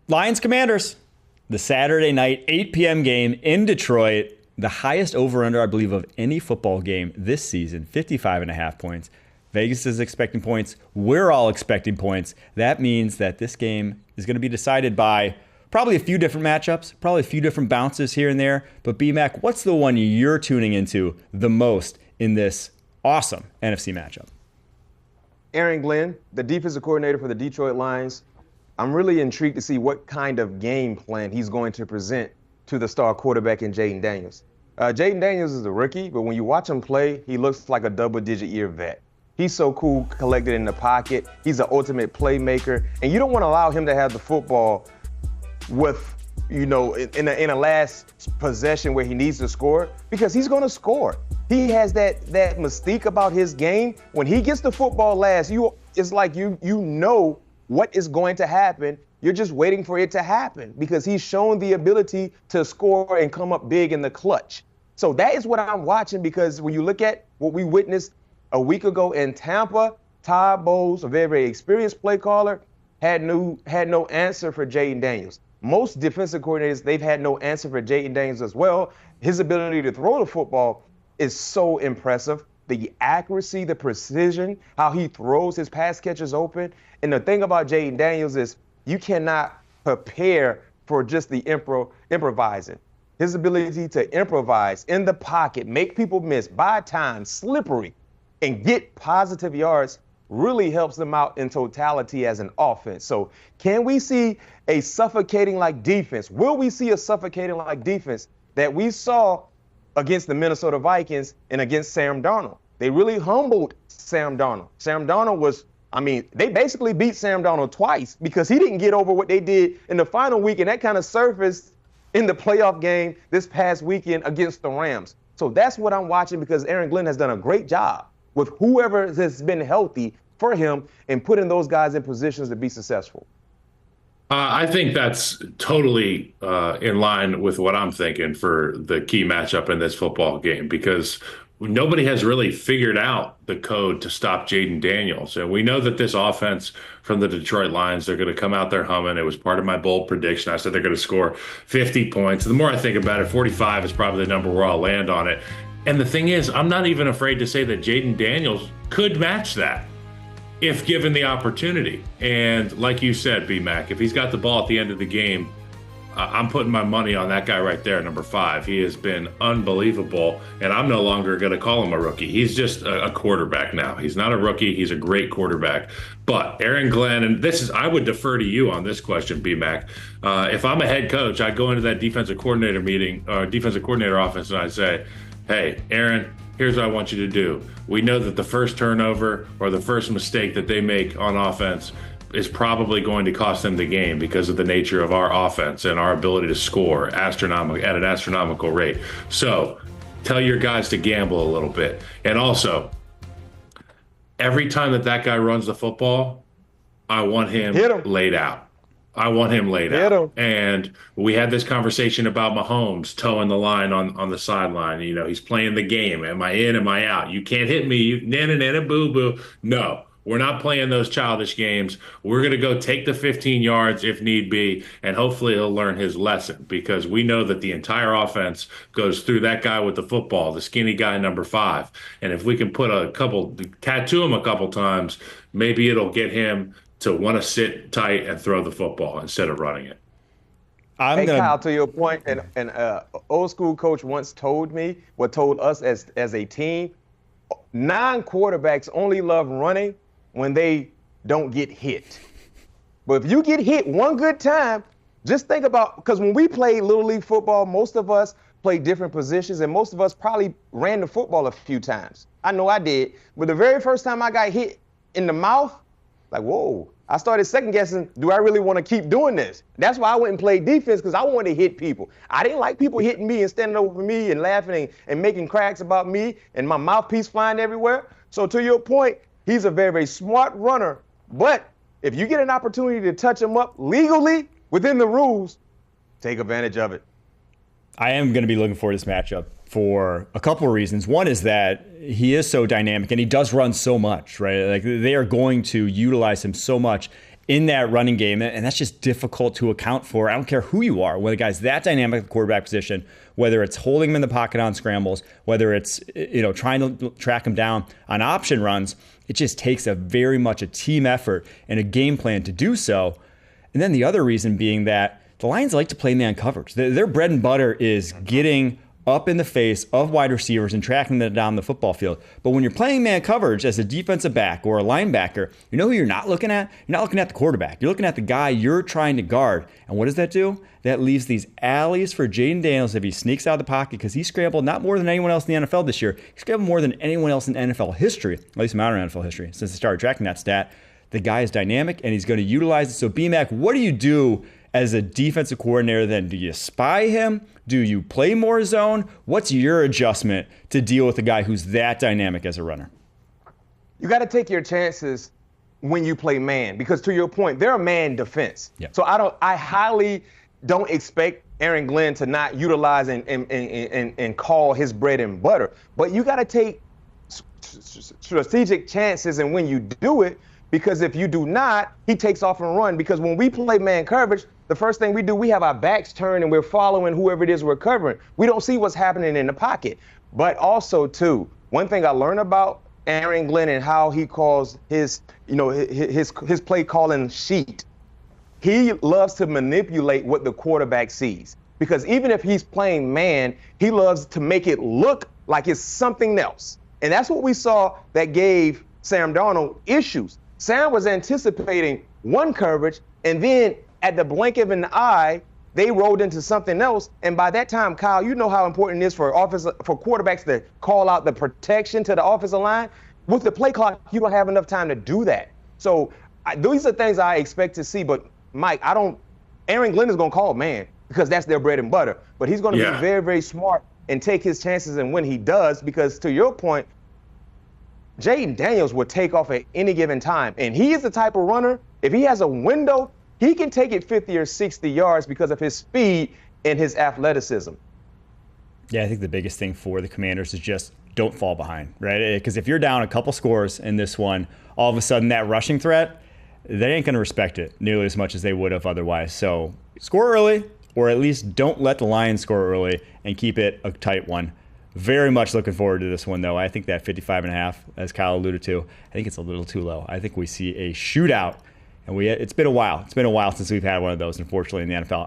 Lions Commanders, the Saturday night 8 p.m. game in Detroit. The highest over-under, I believe, of any football game this season, 55.5 points. Vegas is expecting points. We're all expecting points. That means that this game is going to be decided by probably a few different matchups, probably a few different bounces here and there. But B-Mac, what's the one you're tuning into the most in this awesome NFC matchup? Aaron Glenn, the defensive coordinator for the Detroit Lions. I'm really intrigued to see what kind of game plan he's going to present to the star quarterback in Jayden Daniels. Jayden Daniels is a rookie, but when you watch him play, he looks like a double-digit year vet. He's so cool, collected in the pocket. He's an ultimate playmaker, and you don't want to allow him to have the football with, in a last possession where he needs to score, because he's going to score. He has that mystique about his game. When he gets the football last, it's like you know what is going to happen. You're just waiting for it to happen because he's shown the ability to score and come up big in the clutch. So that is what I'm watching, because when you look at what we witnessed a week ago in Tampa, Todd Bowles, a very, very experienced play caller, had no answer for Jayden Daniels. Most defensive coordinators, they've had no answer for Jayden Daniels as well. His ability to throw the football is so impressive. The accuracy, the precision, how he throws his pass catchers open. And the thing about Jayden Daniels is you cannot prepare for just the improvising. His ability to improvise in the pocket, make people miss, buy time, slippery, and get positive yards really helps them out in totality as an offense. So can we see a suffocating-like defense? Will we see a suffocating-like defense that we saw against the Minnesota Vikings and against Sam Darnold? They really humbled Sam Darnold. Sam Darnold they basically beat Sam Darnold twice because he didn't get over what they did in the final week, and that kind of surfaced in the playoff game this past weekend against the Rams. So that's what I'm watching, because Aaron Glenn has done a great job with whoever has been healthy for him and putting those guys in positions to be successful. I think that's totally in line with what I'm thinking for the key matchup in this football game, because nobody has really figured out the code to stop Jayden Daniels. And we know that this offense from the Detroit Lions, they're going to come out there humming. It was part of my bold prediction. I said they're going to score 50 points. The more I think about it, 45 is probably the number where I'll land on it. And the thing is, I'm not even afraid to say that Jayden Daniels could match that if given the opportunity. And like you said, B-Mac, if he's got the ball at the end of the game, I'm putting my money on that guy right there, number 5. He has been unbelievable, and I'm no longer going to call him a rookie. He's just a quarterback now. He's not a rookie. He's a great quarterback. But Aaron Glenn, and I would defer to you on this question, B-Mac. If I'm a head coach, I'd go into that defensive coordinator meeting, defensive coordinator office, and I'd say, hey, Aaron, here's what I want you to do. We know that the first turnover or the first mistake that they make on offense is probably going to cost them the game because of the nature of our offense and our ability to score at an astronomical rate. So tell your guys to gamble a little bit. And also, every time that guy runs the football, I want him laid out. I want him laid out. And we had this conversation about Mahomes towing the line on the sideline. He's playing the game. Am I in? Am I out? You can't hit me. You nana boo boo. No. We're not playing those childish games. We're going to go take the 15 yards if need be, and hopefully he'll learn his lesson, because we know that the entire offense goes through that guy with the football, the skinny guy, number 5. And if we can tattoo him a couple times, maybe it'll get him to want to sit tight and throw the football instead of running it. Kyle, to your point, an old school coach once told us as a team, non-quarterbacks only love running when they don't get hit. But if you get hit one good time, just think about, because when we played Little League football, most of us played different positions, and most of us probably ran the football a few times. I know I did. But the very first time I got hit in the mouth, like, whoa, I started second guessing, do I really want to keep doing this? That's why I went and played defense, because I wanted to hit people. I didn't like people hitting me and standing over me and laughing and making cracks about me and my mouthpiece flying everywhere. So to your point, he's a very, very smart runner. But if you get an opportunity to touch him up legally within the rules, take advantage of it. I am going to be looking forward to this matchup for a couple of reasons. One is that he is so dynamic and he does run so much, right? Like, they are going to utilize him so much. in that running game, and that's just difficult to account for. I don't care who you are, whether the guy's that dynamic at the quarterback position, whether it's holding him in the pocket on scrambles, whether it's trying to track him down on option runs. It just takes very much a team effort and a game plan to do so. And then the other reason being that the Lions like to play man coverage. Their bread and butter is getting up in the face of wide receivers and tracking them down the football field. But when you're playing man coverage as a defensive back or a linebacker, you know who you're not looking at? You're not looking at the quarterback. You're looking at the guy you're trying to guard. And what does that do? That leaves these alleys for Jayden Daniels if he sneaks out of the pocket, because he scrambled not more than anyone else in the NFL this year. He scrambled more than anyone else in NFL history, at least modern NFL history, since they started tracking that stat. The guy is dynamic, and he's going to utilize it. So, BMAC, what do you do as a defensive coordinator then? Do you spy him? Do you play more zone? What's your adjustment to deal with a guy who's that dynamic as a runner? You got to take your chances when you play man, because to your point, they're a man defense. Yep. So I highly don't expect Aaron Glenn to not utilize and call his bread and butter. But you got to take strategic chances, and when you do it, because if you do not, he takes off and run. Because when we play man coverage, the first thing we do, we have our backs turned and we're following whoever it is we're covering. We don't see what's happening in the pocket. But also, too, one thing I learned about Aaron Glenn and how he calls his play calling sheet, he loves to manipulate what the quarterback sees. Because even if he's playing man, he loves to make it look like it's something else. And that's what we saw that gave Sam Darnold issues. Sam was anticipating one coverage, and then at the blink of an eye, they rolled into something else. And by that time, Kyle, you know how important it is for quarterbacks to call out the protection to the offensive line. With the play clock, you don't have enough time to do that. So these are things I expect to see. But Mike, Aaron Glenn is going to call man because that's their bread and butter. But he's going to be very, very smart and take his chances. And when he does, because to your point, Jayden Daniels will take off at any given time. And he is the type of runner, if he has a window, he can take it 50 or 60 yards because of his speed and his athleticism. Yeah, I think the biggest thing for the Commanders is just don't fall behind, right? Because if you're down a couple scores in this one, all of a sudden that rushing threat, they ain't going to respect it nearly as much as they would have otherwise. So score early, or at least don't let the Lions score early and keep it a tight one. Very much looking forward to this one, though. I think that 55.5, as Kyle alluded to, I think it's a little too low. I think we see a shootout, and it's been a while. It's been a while since we've had one of those, unfortunately, in the NFL.